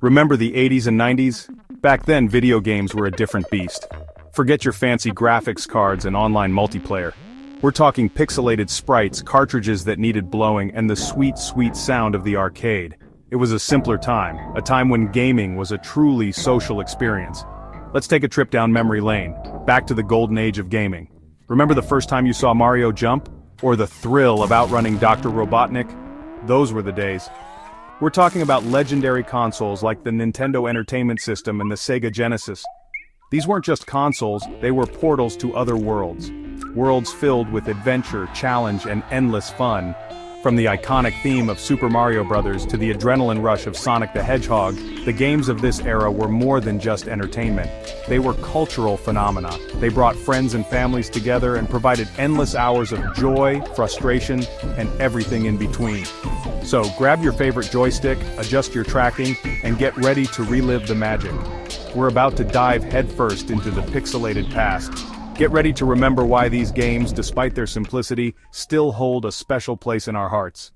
Remember the 80s and 90s? Back then, video games were a different beast. Forget your fancy graphics cards and online multiplayer. We're talking pixelated sprites, cartridges that needed blowing, and the sweet, sweet sound of the arcade. It was a simpler time, a time when gaming was a truly social experience. Let's take a trip down memory lane, back to the golden age of gaming. Remember the first time you saw Mario jump? Or the thrill of outrunning Dr. Robotnik? Those were the days. We're talking about legendary consoles like the Nintendo Entertainment System and the Sega Genesis. These weren't just consoles, they were portals to other worlds. Worlds filled with adventure, challenge, and endless fun. From the iconic theme of Super Mario Bros. To the adrenaline rush of Sonic the Hedgehog, the games of this era were more than just entertainment. They were cultural phenomena. They brought friends and families together and provided endless hours of joy, frustration, and everything in between. So grab your favorite joystick, adjust your tracking, and get ready to relive the magic. We're about to dive headfirst into the pixelated past. Get ready to remember why these games, despite their simplicity, still hold a special place in our hearts.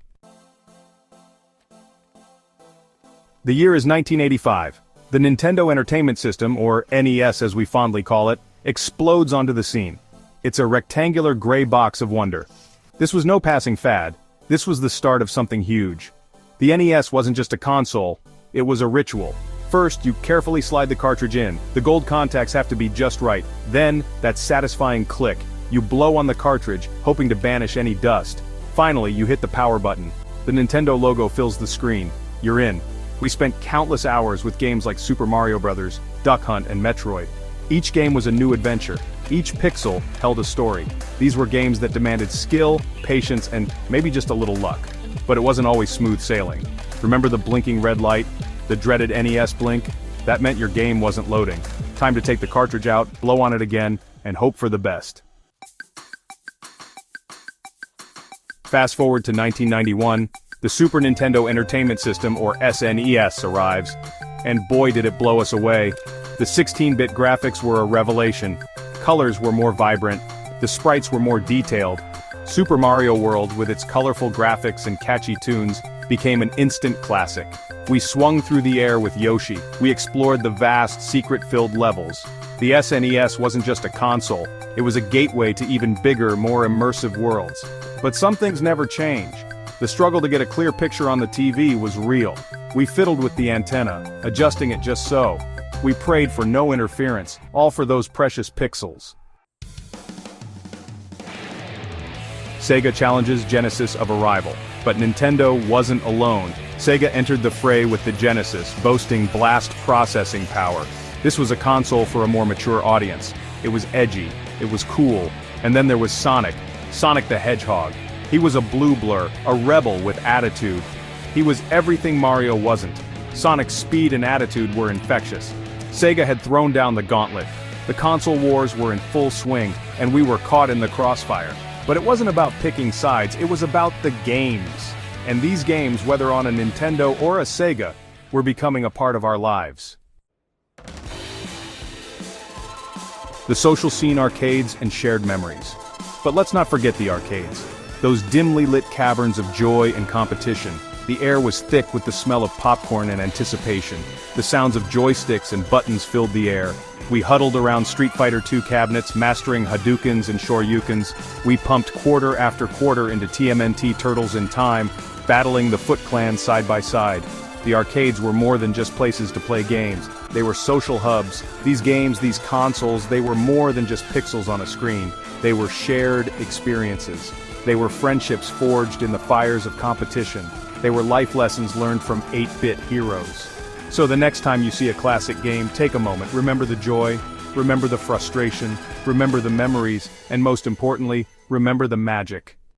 The year is 1985. The Nintendo Entertainment System, or NES as we fondly call it, explodes onto the scene. It's a rectangular gray box of wonder. This was no passing fad. This was the start of something huge. The NES wasn't just a console, it was a ritual. First, you carefully slide the cartridge in. The gold contacts have to be just right. Then, that satisfying click. You blow on the cartridge, hoping to banish any dust. Finally, you hit the power button. The Nintendo logo fills the screen. You're in. We spent countless hours with games like Super Mario Bros., Duck Hunt, and Metroid. Each game was a new adventure. Each pixel held a story. These were games that demanded skill, patience, and maybe just a little luck. But it wasn't always smooth sailing. Remember the blinking red light? The dreaded NES blink? That meant your game wasn't loading. Time to take the cartridge out, blow on it again, and hope for the best. Fast forward to 1991, the Super Nintendo Entertainment System, or SNES, arrives. And boy did it blow us away. The 16-bit graphics were a revelation. Colors were more vibrant. The sprites were more detailed. Super Mario World, with its colorful graphics and catchy tunes, became an instant classic. We swung through the air with Yoshi. We explored the vast, secret-filled levels. The SNES wasn't just a console, it was a gateway to even bigger, more immersive worlds. But some things never change. The struggle to get a clear picture on the TV was real. We fiddled with the antenna, adjusting it just so. We prayed for no interference, all for those precious pixels. Sega challenges Genesis of a rival. But Nintendo wasn't alone. Sega entered the fray with the Genesis, boasting blast processing power. This was a console for a more mature audience. It was edgy, it was cool, and then there was Sonic the Hedgehog. He was a blue blur, a rebel with attitude. He was everything Mario wasn't. Sonic's speed and attitude were infectious. Sega had thrown down the gauntlet. The console wars were in full swing, and we were caught in the crossfire. But it wasn't about picking sides, it was about the games. And these games, whether on a Nintendo or a Sega, were becoming a part of our lives. The social scene, arcades, and shared memories. But let's not forget the arcades. Those dimly lit caverns of joy and competition. The air was thick with the smell of popcorn and anticipation. The sounds of joysticks and buttons filled the air. We huddled around Street Fighter II cabinets, mastering Hadoukens and Shoryukens. We pumped quarter after quarter into TMNT Turtles in Time, battling the Foot Clan side by side. The arcades were more than just places to play games. They were social hubs. These games, these consoles, they were more than just pixels on a screen. They were shared experiences. They were friendships forged in the fires of competition. They were life lessons learned from 8-bit heroes. So the next time you see a classic game, take a moment, remember the joy, remember the frustration, remember the memories, and most importantly, remember the magic.